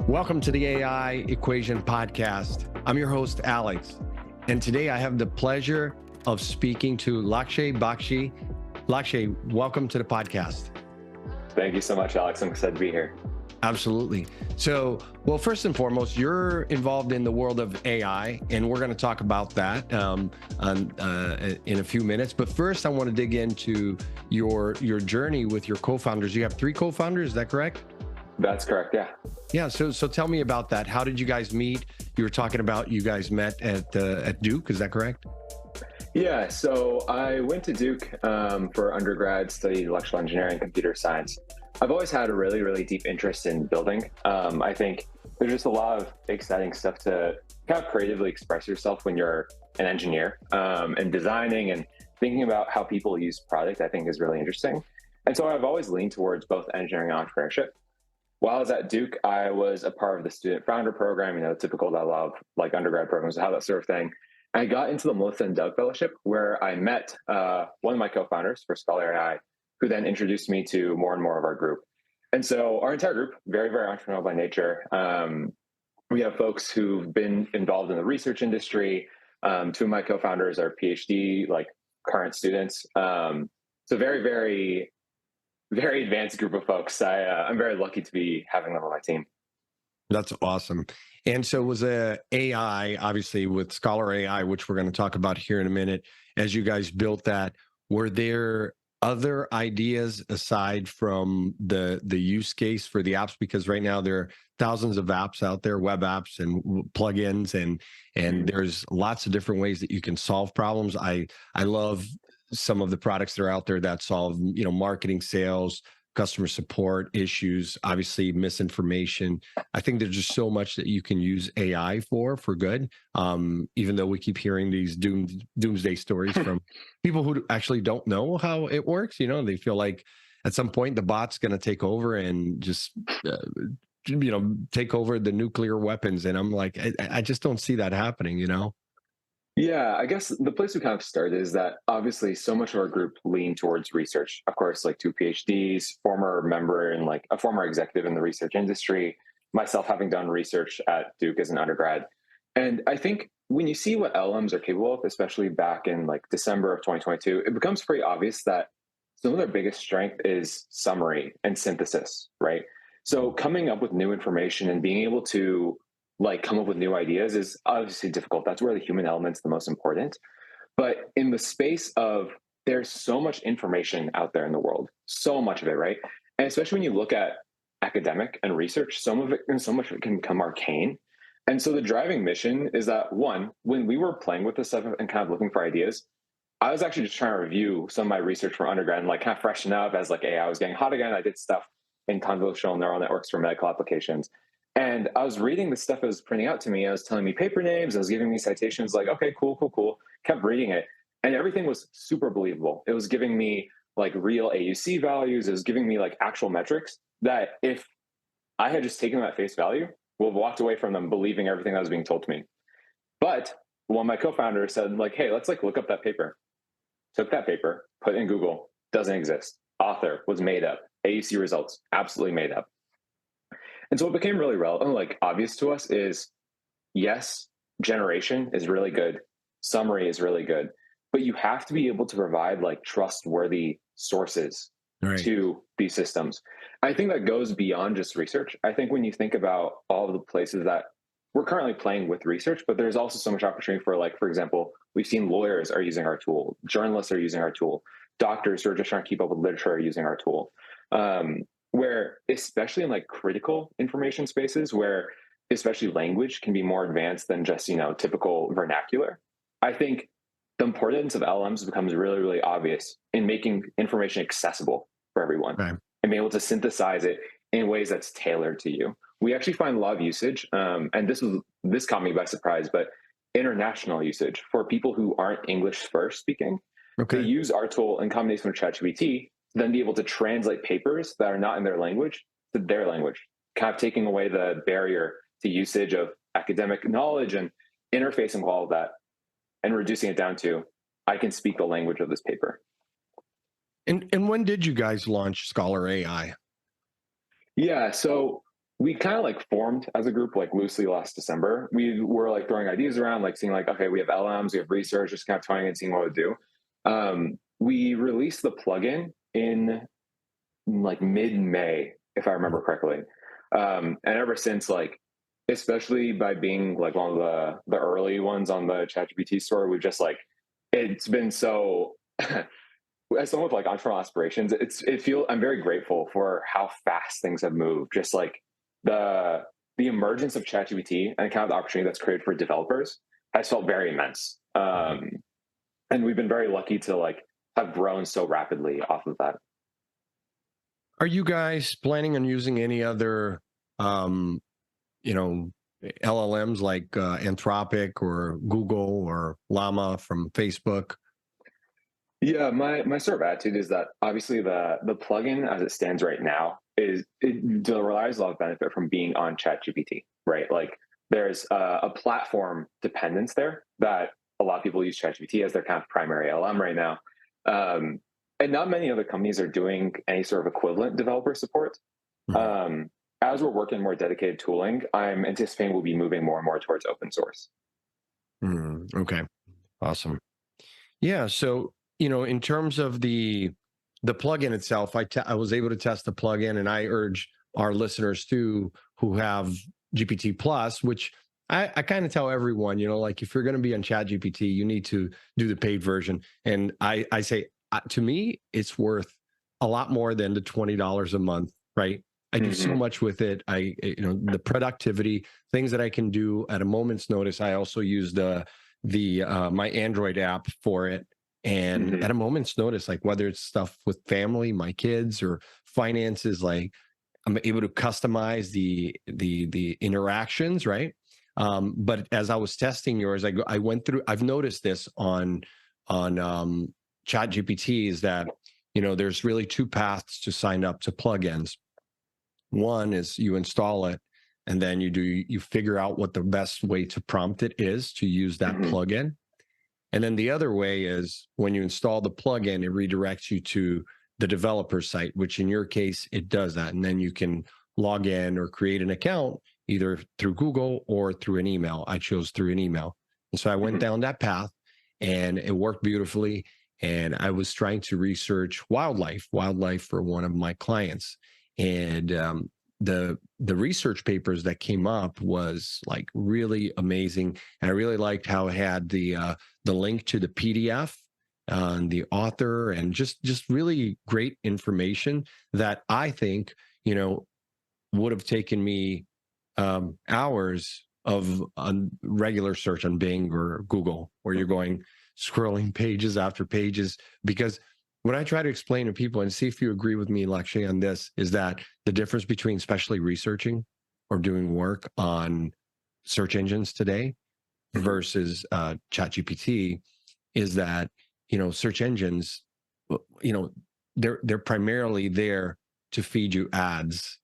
Welcome to the AI Equation Podcast. I'm your host, Alex, and today I have the pleasure of speaking to Lakshya Bakshi. Lakshya, welcome to the podcast. Thank you so much, Alex. I'm excited to be here. Absolutely. So, well, first and foremost, you're involved in the world of AI, and we're going to talk about that in a few minutes. But first, I want to dig into your journey with your co-founders. You have 3 co-founders, is that correct? That's correct, yeah. Yeah, so tell me about that. How did you guys meet? You were talking about you guys met at Duke, is that correct? Yeah, so I went to Duke for undergrad, studied electrical engineering and computer science. I've always had a really, really deep interest in building. I think there's just a lot of exciting stuff to kind of creatively express yourself when you're an engineer, and designing and thinking about how people use product, I think is really interesting. And so I've always leaned towards both engineering and entrepreneurship. While I was at Duke, I was a part of the student founder program, typical that a lot of like undergrad programs have that sort of thing. I got into the Melissa and Doug Fellowship where I met one of my co-founders for ScholarAI, who then introduced me to more and more of our group. And so our entire group, very, very entrepreneurial by nature. We have folks who've been involved in the research industry. 2 of my co-founders are PhD, like current students. So very, very, very advanced group of folks. I'm very lucky to be having them on my team. That's awesome. And so was AI, obviously with ScholarAI, which we're going to talk about here in a minute, as you guys built that, were there other ideas aside from the use case for the apps? Because right now there are thousands of apps out there, web apps and plugins, and there's lots of different ways that you can solve problems. I love some of the products that are out there that solve, marketing, sales, customer support issues, obviously misinformation. I think there's just so much that you can use AI for good. Even though we keep hearing these doomsday stories from people who actually don't know how it works, they feel like at some point the bot's going to take over and just, take over the nuclear weapons. And I'm like, I just don't see that happening, Yeah, I guess the place we kind of started is that obviously so much of our group leaned towards research. Of course, like 2 PhDs, former member and like a former executive in the research industry, myself having done research at Duke as an undergrad. And I think when you see what LLMs are capable of, especially back in like December of 2022, it becomes pretty obvious that some of their biggest strength is summary and synthesis, right? So coming up with new information and being able to like come up with new ideas is obviously difficult. That's where the human element's the most important. But in the space of there's so much information out there in the world, so much of it, right? And especially when you look at academic and research, some of it and so much of it can become arcane. And so the driving mission is that one, when we were playing with this stuff and kind of looking for ideas, I was actually just trying to review some of my research from undergrad and like kind of freshen up as like AI was getting hot again. I did stuff in convolutional neural networks for medical applications. And I was reading the stuff it was printing out to me. I was telling me paper names. I was giving me citations like, okay, cool. Kept reading it. And everything was super believable. It was giving me like real AUC values. It was giving me like actual metrics that if I had just taken them at face value, would have walked away from them believing everything that was being told to me. But one of my co-founders said like, hey, let's like look up that paper. Took that paper, put it in Google, doesn't exist. Author was made up. AUC results, absolutely made up. And so what became really relevant, like obvious to us is, yes, generation is really good. Summary is really good, but you have to be able to provide like trustworthy sources to these systems. I think that goes beyond just research. I think when you think about all of the places that we're currently playing with research, but there's also so much opportunity for like, for example, we've seen lawyers are using our tool, journalists are using our tool, doctors who are just trying to keep up with literature are using our tool. Where especially in like critical information spaces where especially language can be more advanced than just, typical vernacular. I think the importance of LLMs becomes really, really obvious in making information accessible for everyone and being able to synthesize it in ways that's tailored to you. We actually find a lot of usage, and this caught me by surprise, but international usage for people who aren't English first speaking. They use our tool in combination with ChatGPT then be able to translate papers that are not in their language to their language, kind of taking away the barrier to usage of academic knowledge and interfacing with all of that and reducing it down to, I can speak the language of this paper. And when did you guys launch ScholarAI? Yeah, so we kind of like formed as a group like loosely last December. We were like throwing ideas around, like seeing like, okay, we have LMs, we have research, just kind of toying and seeing what to do. We released the plugin in like mid-May, if I remember correctly. And ever since, like, especially by being like one of the early ones on the ChatGPT store, we've just like it's been so as someone with like entrepreneurial aspirations, I'm very grateful for how fast things have moved. Just like the the emergence of ChatGPT and kind of the opportunity that's created for developers has felt very immense. And we've been very lucky to like have grown so rapidly off of that. Are you guys planning on using any other, um, you know, LLMs like Anthropic or Google or Llama from Facebook? Yeah, my sort of attitude is that obviously the plugin as it stands right now it relies a lot of benefit from being on ChatGPT, right? Like there's a platform dependence there that a lot of people use ChatGPT as their kind of primary LM right now, um, and not many other companies are doing any sort of equivalent developer support. Mhm. Um, as we're working more dedicated tooling, I'm anticipating we'll be moving more and more towards open source. Okay, awesome. Yeah, so in terms of the plugin itself, I was able to test the plugin, and I urge our listeners too who have GPT Plus, which I kind of tell everyone, like if you're going to be on Chat GPT, you need to do the paid version. And I say to me, it's worth a lot more than the $20 a month, right? I do so Hmm. much with it. The productivity, things that I can do at a moment's notice. I also use the my Android app for it. And Hmm. at a moment's notice, like whether it's stuff with family, my kids, or finances, like I'm able to customize the interactions, right? But as I was testing yours, I went through. I've noticed this on Chat GPT is that there's really two paths to sign up to plugins. One is you install it, and then you figure out what the best way to prompt it is to use that Hmm. plugin. And then the other way is when you install the plugin, it redirects you to the developer site, which in your case, it does that. And then you can log in or create an account either through Google or through an email. I chose through an email. And so I went Hmm. down that path and it worked beautifully. And I was trying to research wildlife for one of my clients. And the research papers that came up was like really amazing. And I really liked how it had the link to the PDF and the author, and just really great information that I think would have taken me hours of regular search on Bing or Google, where you're going scrolling pages after pages. Because what I try to explain to people, and see if you agree with me, Lakshya, on this, is that the difference between especially researching or doing work on search engines today Hmm. versus ChatGPT is that search engines, you know they're primarily there to feed you ads,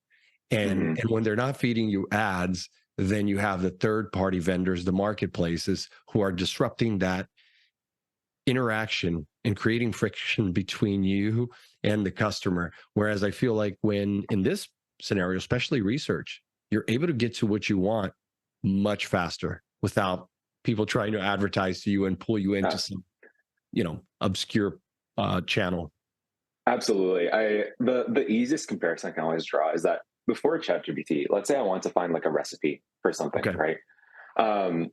and Hmm. when they're not feeding you ads, then you have the third party vendors, the marketplaces, who are disrupting that interaction and creating friction between you and the customer. Whereas I feel like when in this scenario, especially research, you're able to get to what you want much faster without people trying to advertise to you and pull you into some obscure channel. Absolutely. The easiest comparison I can always draw is that before ChatGPT, let's say I want to find like a recipe for something, Okay. right? Um,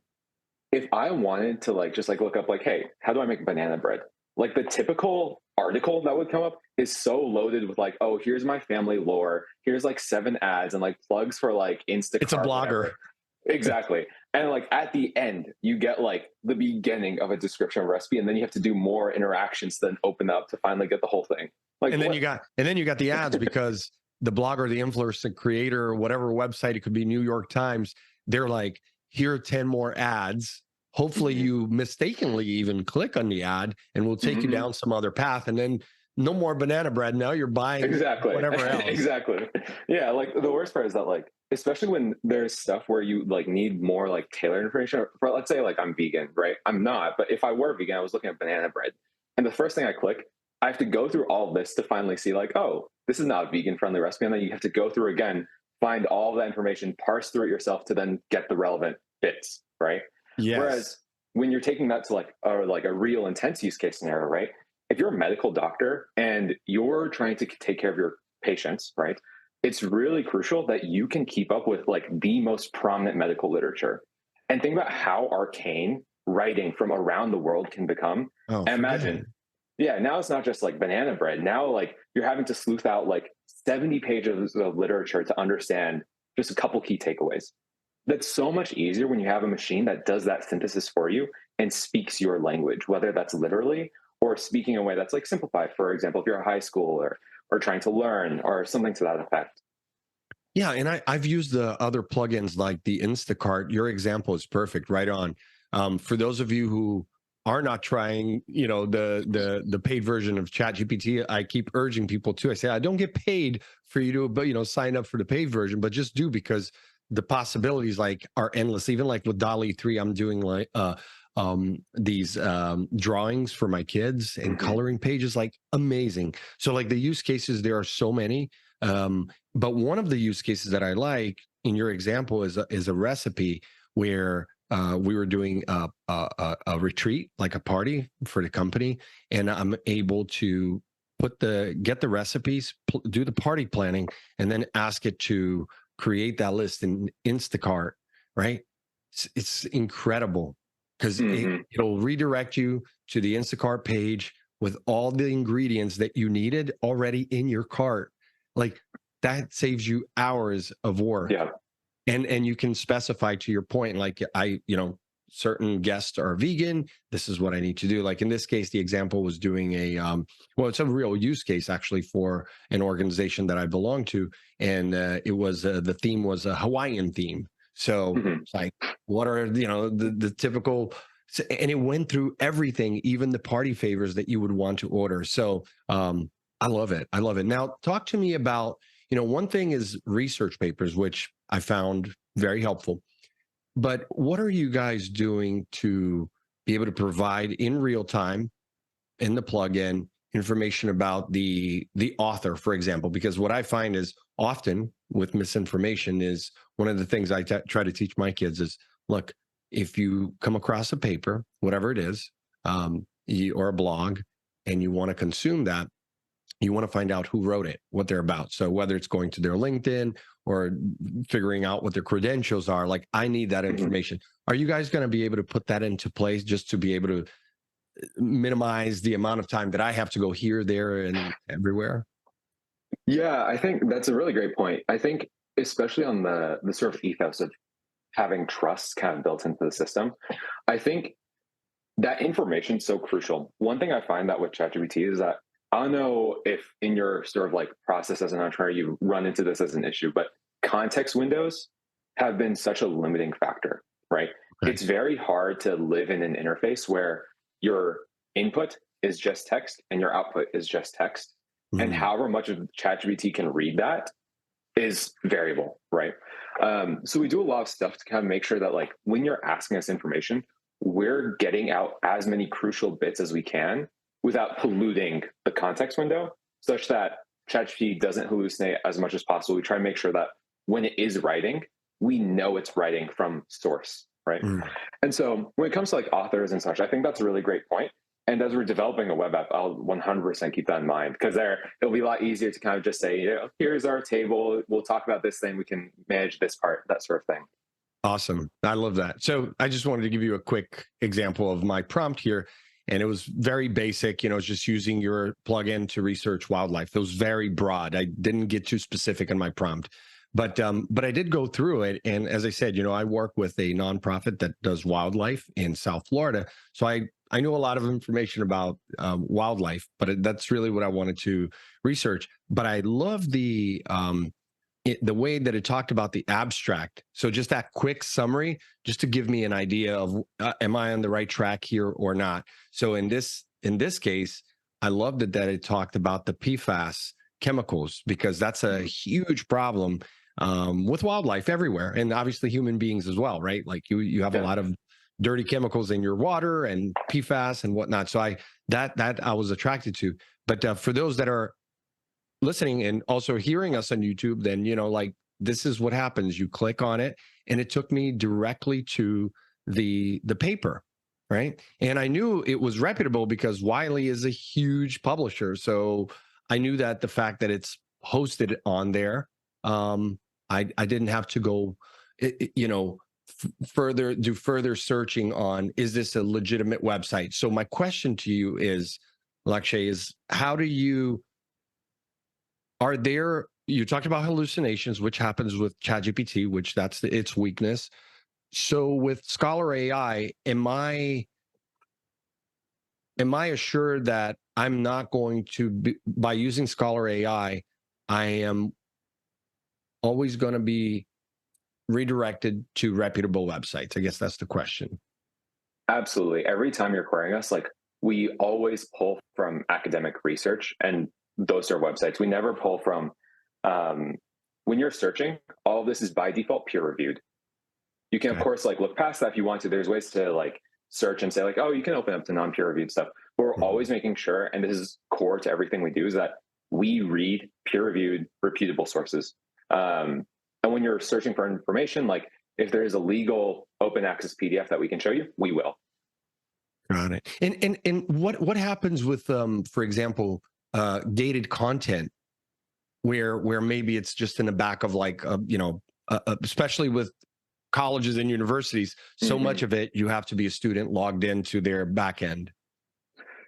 if I wanted to like just like look up like, hey, how do I make banana bread? Like the typical article that would come up is so loaded with like, oh, here's my family lore, here's like 7 ads and like plugs for like It's a Instacart, blogger. whatever. Exactly. And like at the end, you get like the beginning of a description of a recipe, and then you have to do more interactions to then open up to finally get the whole thing. Like And then what? you got the ads because the blogger, the influencer, the creator, or whatever website, it could be New York Times, they're like, here are 10 more ads. Hopefully Mhm. you mistakenly even click on the ad and we'll take you Mhm. down some other path. And then no more banana bread. Now you're buying Exactly. whatever else. Exactly. Yeah, like the worst part is that like especially when there's stuff where you like need more like tailored information for let's say like I'm vegan, right? I'm not, but if I were vegan, I was looking at banana bread. And the first thing I click, I have to go through all of this to finally see like, oh, this is not a vegan friendly recipe. And then you have to go through again find all the information, parse through it yourself to then get the relevant bits, right? Yes. Whereas when you're taking that to like a real intense use case scenario, right? If you're a medical doctor and you're trying to take care of your patients, right? It's really crucial that you can keep up with like the most prominent medical literature and think about how arcane writing from around the world can become. Oh, And forget imagine, it. yeah, now it's not just like banana bread. Now, like you're having to sleuth out like 70 pages of literature to understand just a couple key takeaways. That's so much easier when you have a machine that does that synthesis for you and speaks your language, whether that's literally or speaking in a way that's like simplified. For example, if you're a high schooler or trying to learn or something to that effect. Yeah, and I've used the other plugins like the Instacart. Your example is perfect, right on. For those of you who are not trying, the paid version of ChatGPT, I keep urging people to. I say I don't get paid for you to, but sign up for the paid version, but just do, because the possibilities like are endless. Even like with Dolly 3, I'm doing like these drawings for my kids and Mhm. coloring pages, like amazing. So like the use cases, there are so many. But one of the use cases that I like in your example is a recipe where we were doing a retreat, like a party for the company, and I'm able to get the recipes, do the party planning, and then ask it to create that list in Instacart. Right? It's incredible because Mhm. it'll redirect you to the Instacart page with all the ingredients that you needed already in your cart. Like, that saves you hours of work. Yeah. And you can specify, to your point, like certain guests are vegan, this is what I need to do. Like in this case, the example was doing well, it's a real use case actually for an organization that I belong to, and it was the theme was a Hawaiian theme. So Mhm. it's like, what are the typical, and it went through everything, even the party favors that you would want to order. So I love it. I love it. Now talk to me about, one thing is research papers, which I found very helpful. But what are you guys doing to be able to provide in real time in the plugin information about the author, for example? Because what I find is often with misinformation is one of the things I try to teach my kids is, look, if you come across a paper, whatever it is, or a blog, and you want to consume that, you want to find out who wrote it, what they're about. So whether it's going to their LinkedIn or figuring out what their credentials are, like I need that Mhm. information. Are you guys going to be able to put that into place just to be able to minimize the amount of time that I have to go here, there, and everywhere? Yeah, I think that's a really great point. I think especially on the sort of ethos of having trust kind of built into the system, I think that information is so crucial. One thing I find that with ChatGPT is that I don't know if in your sort of like process as an entrepreneur you run into this as an issue, but context windows have been such a limiting factor, right? Okay. It's very hard to live in an interface where your input is just text and your output is just text. And Mm. however much of ChatGPT can read that is variable, right? So we do a lot of stuff to kind of make sure that like when you're asking us information, we're getting out as many crucial bits as we can without polluting the context window, such that ChatGPT doesn't hallucinate as much as possible. We try to make sure that when it is writing, we know it's writing from source, right? Mm. And so when it comes to like authors and such, I think that's a really great point. And as we're developing a web app, I'll 100% keep that in mind because it'll be a lot easier to kind of just say, here's our table. We'll talk about this thing. We can manage this part, that sort of thing. Awesome. I love that. So I just wanted to give you a quick example of my prompt here. And it was very basic, it's just using your plugin to research wildlife. It was very broad. I didn't get too specific in my prompt. But I did go through it. And as I said, I work with a nonprofit that does wildlife in South Florida. So I know a lot of information about wildlife, but that's really what I wanted to research. But I love the way that it talked about the abstract. So just that quick summary, just to give me an idea of am I on the right track here or not. So in this case, I loved it that it talked about the PFAS chemicals, because that's a huge problem with wildlife everywhere, and obviously human beings as well, right? Like you have a Yeah. lot of dirty chemicals in your water and PFAS and whatnot. So that I was attracted to. But for those that are listening and also hearing us on YouTube, then like this is what happens. You click on it, and it took me directly to the paper, right? And I knew it was reputable because Wiley is a huge publisher. So I knew that the fact that it's hosted on there, I didn't have to go, do further searching on, is this a legitimate website? So my question to you is, Lakshay, is how do you, you talked about hallucinations, which happens with ChatGPT, which that's its weakness. So with Scholar AI, am I assured that I'm not going to be, by using Scholar AI, I am always going to be redirected to reputable websites? I guess that's the question. Absolutely. Every time you're querying us, like we always pull from academic research, and those are websites. We never pull from, when you're searching, all of this is by default peer reviewed. You can, of course, like look past that if you want to. There's ways to like search and say like, oh, you can open up to non-peer reviewed stuff. But we're always making sure, and this is core to everything we do, is that we read peer reviewed, reputable sources. And when you're searching for information, like if there is a legal open access PDF that we can show you, we will. Got it. And what happens with, for example, gated content, where maybe it's just in the back of like, especially with colleges and universities, so much of it, you have to be a student logged into their back end.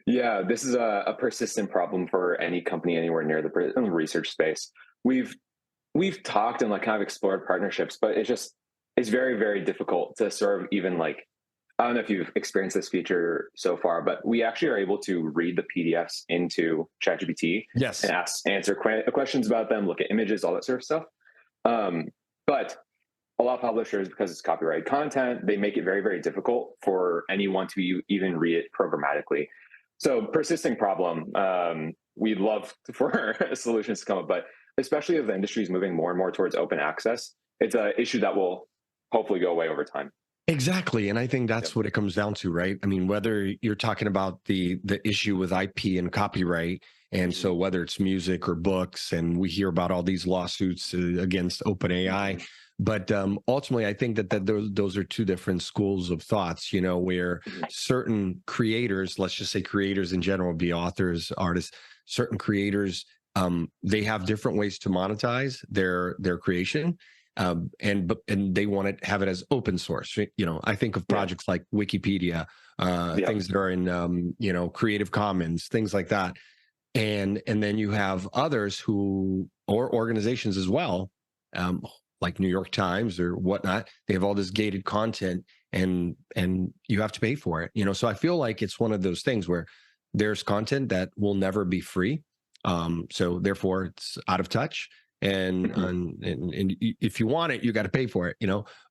Yeah, this is a persistent problem for any company anywhere near the research space. We've talked and like kind of explored partnerships, but it's very, very difficult to sort of even like, I don't know if you've experienced this feature so far, but we actually are able to read the PDFs into ChatGPT Yes. and answer questions about them, look at images, all that sort of stuff. But a lot of publishers, because it's copyrighted content, they make it very, very difficult for anyone to even read it programmatically. So persisting problem. We'd love for solutions to come up, but especially as the industry is moving more and more towards open access, it's an issue that will hopefully go away over time. Exactly. And I think that's what it comes down to, right? I mean, whether you're talking about the issue with IP and copyright, and so whether it's music or books, and we hear about all these lawsuits against OpenAI, but ultimately, I think that those are two different schools of thoughts, where certain creators, let's just say creators in general, be authors, artists, certain creators, they have different ways to monetize their creation. And they want to have it as open source. I think of projects like Wikipedia, things that are in Creative Commons, things like that. And then you have others or organizations as well, like New York Times or whatnot. They have all this gated content, and you have to pay for it. So I feel like it's one of those things where there's content that will never be free. So therefore it's out of touch. And if you want it, you got to pay for it,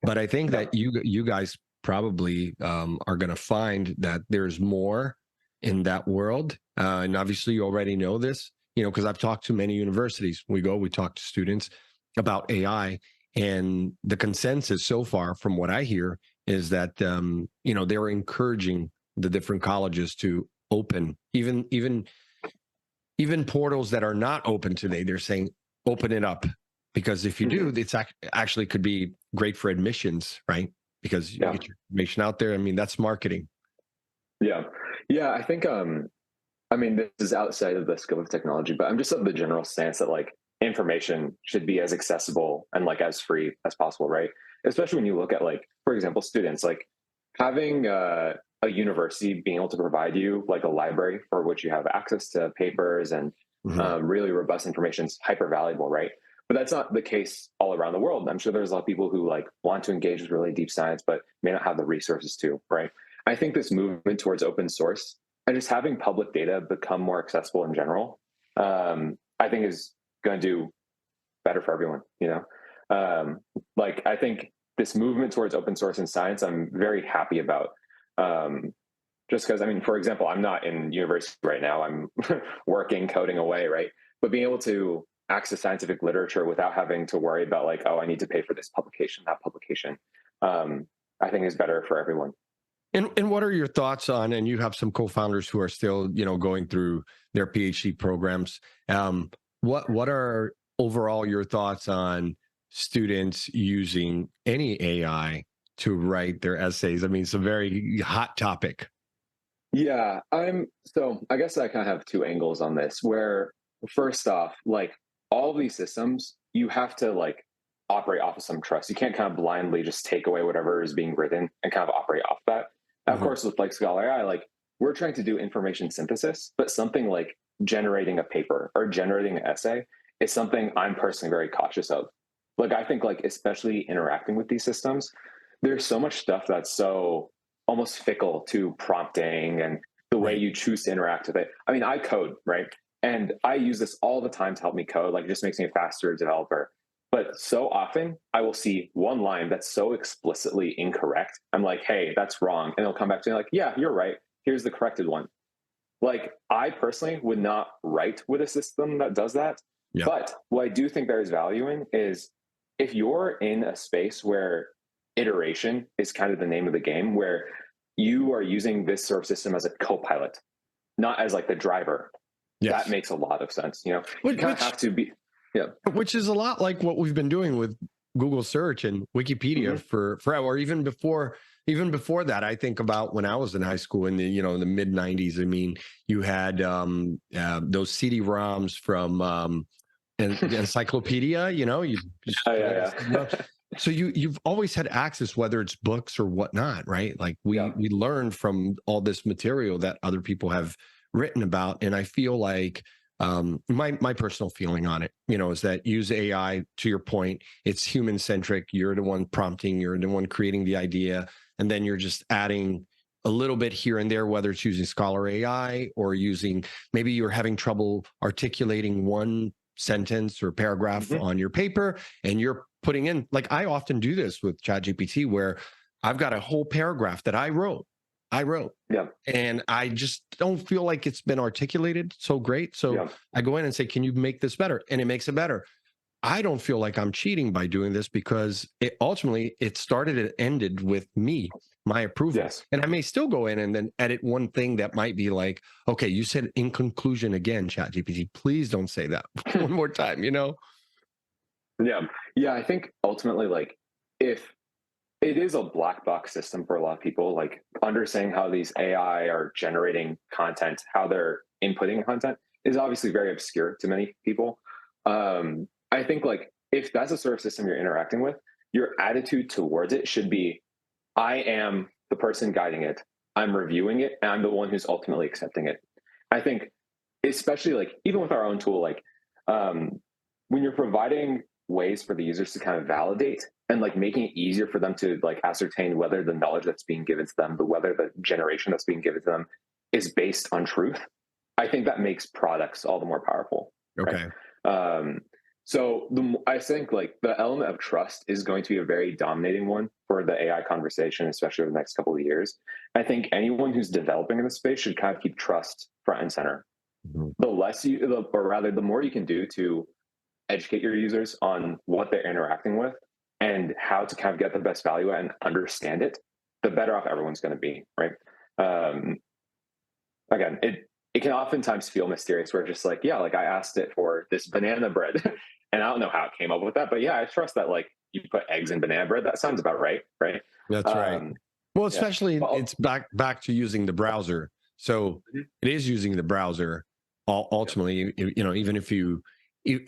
But I think that you guys probably are going to find that there's more in that world. And obviously you already know this, because I've talked to many universities. We talk to students about AI, and the consensus so far from what I hear is that, they're encouraging the different colleges to open, even portals that are not open today. They're saying, open it up, because if you do, it's actually could be great for admissions, right? Because you get your information out there. I mean, that's marketing. Yeah. I think, this is outside of the scope of technology, but I'm just of the general stance that like information should be as accessible and like as free as possible, right? Especially when you look at like, for example, students, like having a university being able to provide you like a library for which you have access to papers and really robust information is hyper valuable, right? But that's not the case all around the world. I'm sure there's a lot of people who like want to engage with really deep science, but may not have the resources to, right? I think this movement towards open source and just having public data become more accessible in general, I think is going to do better for everyone, I think this movement towards open source in science, I'm very happy about. Just because, for example, I'm not in university right now. I'm working, coding away, right? But being able to access scientific literature without having to worry about like, oh, I need to pay for this publication, that publication, I think is better for everyone. And what are your thoughts on, and you have some co-founders who are still, going through their PhD programs. What are overall your thoughts on students using any AI to write their essays? I mean, it's a very hot topic. Yeah, so I guess I kind of have two angles on this where first off, like all of these systems, you have to like operate off of some trust. You can't kind of blindly just take away whatever is being written and kind of operate off that. And of Mhm. course, with like Scholar AI, like we're trying to do information synthesis, but something like generating a paper or generating an essay is something I'm personally very cautious of. Like I think like especially interacting with these systems, there's so much stuff that's so almost fickle to prompting and the way Right. you choose to interact with it. I mean, I code, right? And I use this all the time to help me code. Like, it just makes me a faster developer. But so often I will see one line that's so explicitly incorrect. I'm like, hey, that's wrong. And it'll come back to me like, yeah, you're right. Here's the corrected one. Like, I personally would not write with a system that does that. Yeah. But what I do think there is value in is if you're in a space where iteration is kind of the name of the game, where you are using this sort of system as a co-pilot, not as like the driver, that Yes. makes a lot of sense. You know, you Which, kind of which have to be, yeah. which is a lot like what we've been doing with Google search and Wikipedia Hmm. for forever, or even before that. I think about when I was in high school in the mid 90s. I mean, you had those CD-ROMs from the encyclopedia, you just Yeah, put in the yeah, CD-ROM. yeah. So you've always had access, whether it's books or whatnot, right? Like we Yeah. we learn from all this material that other people have written about. And I feel like my personal feeling on it, is that use AI. To your point, it's human centric. You're the one prompting, you're the one creating the idea, and then you're just adding a little bit here and there, whether it's using Scholar AI or using, maybe you're having trouble articulating one sentence or paragraph Hmm. on your paper, and you're putting in, like I often do this with ChatGPT, where I've got a whole paragraph that I wrote, Yeah. and I just don't feel like it's been articulated so great. So Yeah. I go in and say, can you make this better? And it makes it better. I don't feel like I'm cheating by doing this, because it started and ended with me, my approval. Yes. And I may still go in and then edit one thing that might be like, okay, you said in conclusion again, ChatGPT, please don't say that one more time. Yeah. Yeah. I think ultimately, like, if it is a black box system for a lot of people, like understanding how these AI are generating content, how they're inputting content is obviously very obscure to many people. I think, like, if that's a sort of system you're interacting with, your attitude towards it should be, I am the person guiding it, I'm reviewing it, and I'm the one who's ultimately accepting it. I think, especially like even with our own tool, like um, when you're providing ways for the users to kind of validate and like making it easier for them to like ascertain whether the knowledge that's being given to them, the whether the generation that's being given to them is based on truth, I think that makes products all the more powerful, right? Okay. Um, I think like the element of trust is going to be a very dominating one for the AI conversation, especially over the next couple of years. I think anyone who's developing in the space should kind of keep trust front and center. Mhm. The less you, or rather, the more you can do to educate your users on what they're interacting with and how to kind of get the best value and understand it, the better off everyone's going to be, right? Um, Again, it can oftentimes feel mysterious. Where it's just like, yeah, like I asked it for this banana bread, and I don't know how it came up with that, but yeah, I trust that like you put eggs in banana bread. That sounds about right, right? That's right. Um, Well, yeah. especially Well, it's back to using the browser. So mhm, it is using the browser yeah, ultimately. Even if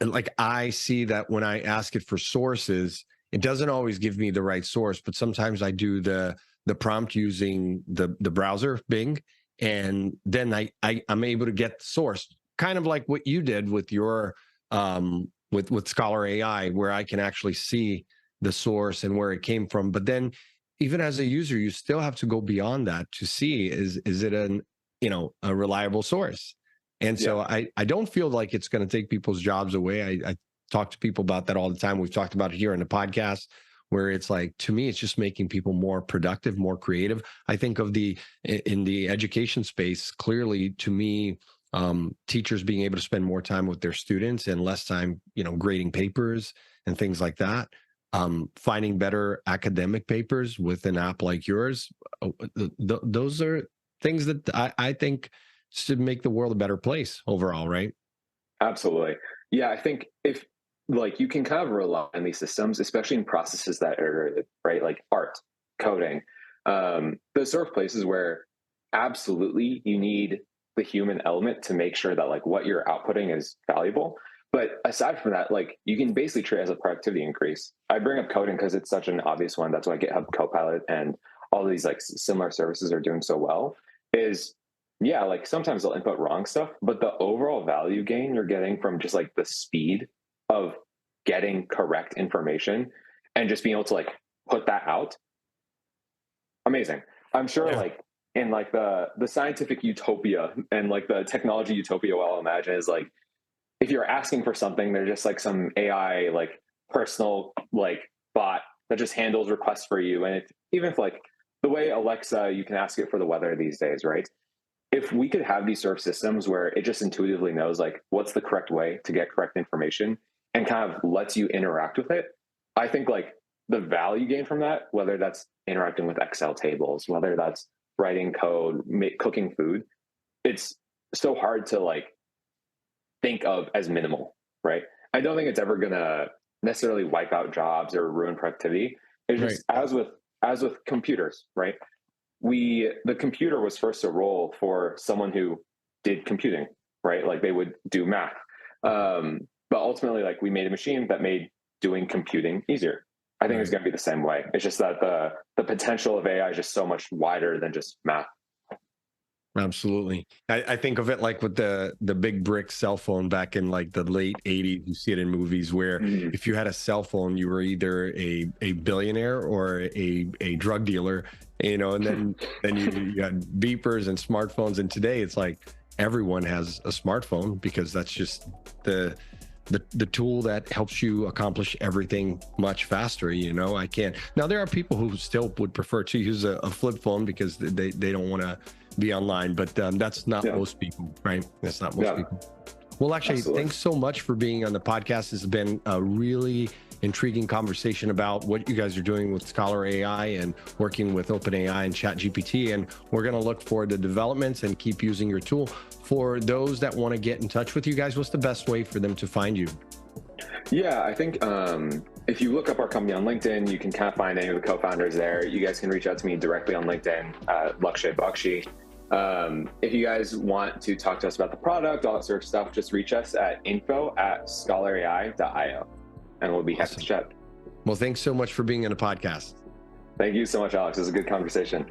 like, I see that when I ask it for sources, it doesn't always give me the right source. But sometimes I do the prompt using the browser, Bing, and then I'm able to get the source, kind of like what you did with your with Scholar AI, where I can actually see the source and where it came from. But then, even as a user, you still have to go beyond that to see, is it a reliable source. And yeah, so I don't feel like it's going to take people's jobs away. I talk to people about that all the time. We've talked about it here in the podcast, where it's like, to me, it's just making people more productive, more creative. I think of in the education space, clearly, to me, teachers being able to spend more time with their students and less time, grading papers and things like that. Finding better academic papers with an app like yours. Those are things that I think should make the world a better place overall, right? absolutely. Yeah, I think if like you can kind of rely on these systems, especially in processes that are iterative, right? Like art, coding, those sort of places where absolutely you need the human element to make sure that like what you're outputting is valuable. But aside from that, like you can basically treat it as a productivity increase. I bring up coding because it's such an obvious one. That's why GitHub Copilot and all these like similar services are doing so well. Is yeah, like sometimes they'll input wrong stuff, but the overall value gain you're getting from just like the speed of getting correct information and just being able to like put that out, amazing. I'm sure Yeah. like in like the scientific utopia and like the technology utopia, what I'll imagine is like if you're asking for something, there's just like some AI like personal like bot that just handles requests for you. And even if like the way Alexa, you can ask it for the weather these days, right? If we could have these sort of systems where it just intuitively knows like what's the correct way to get correct information and kind of lets you interact with it, I think like the value gain from that, whether that's interacting with Excel tables, whether that's writing code, cooking food, it's so hard to like think of as minimal, right? I don't think it's ever gonna necessarily wipe out jobs or ruin productivity. It's Right. just as with computers, right? The computer was first a role for someone who did computing, right? Like they would do math. But ultimately, like we made a machine that made doing computing easier. I think it's Right. going to be the same way. It's just that the potential of AI is just so much wider than just math. Absolutely. I think of it like with the big brick cell phone back in like the late 80s. You see it in movies where Mhm. if you had a cell phone, you were either a billionaire or a drug dealer, and then you got beepers and smartphones. And today it's like everyone has a smartphone because that's just the tool that helps you accomplish everything much faster. I can't. Now there are people who still would prefer to use a flip phone because they don't want to be online, but that's not Yeah, most people, right? That's not most yeah, people. Well, actually, absolutely. thanks so much for being on the podcast. This has been a really intriguing conversation about what you guys are doing with Scholar AI and working with OpenAI and ChatGPT. And we're going to look forward to developments and keep using your tool. For those that want to get in touch with you guys, what's the best way for them to find you? Yeah, I think if you look up our company on LinkedIn, you can kind of find any of the co-founders there. You guys can reach out to me directly on LinkedIn, Lakshya Bakshi. If you guys want to talk to us about the product, all that sort of stuff, just reach us at info@scholarai.io, and we'll be happy to Awesome. chat. Well, thanks so much for being on the podcast. Thank you so much, Alex. It was a good conversation.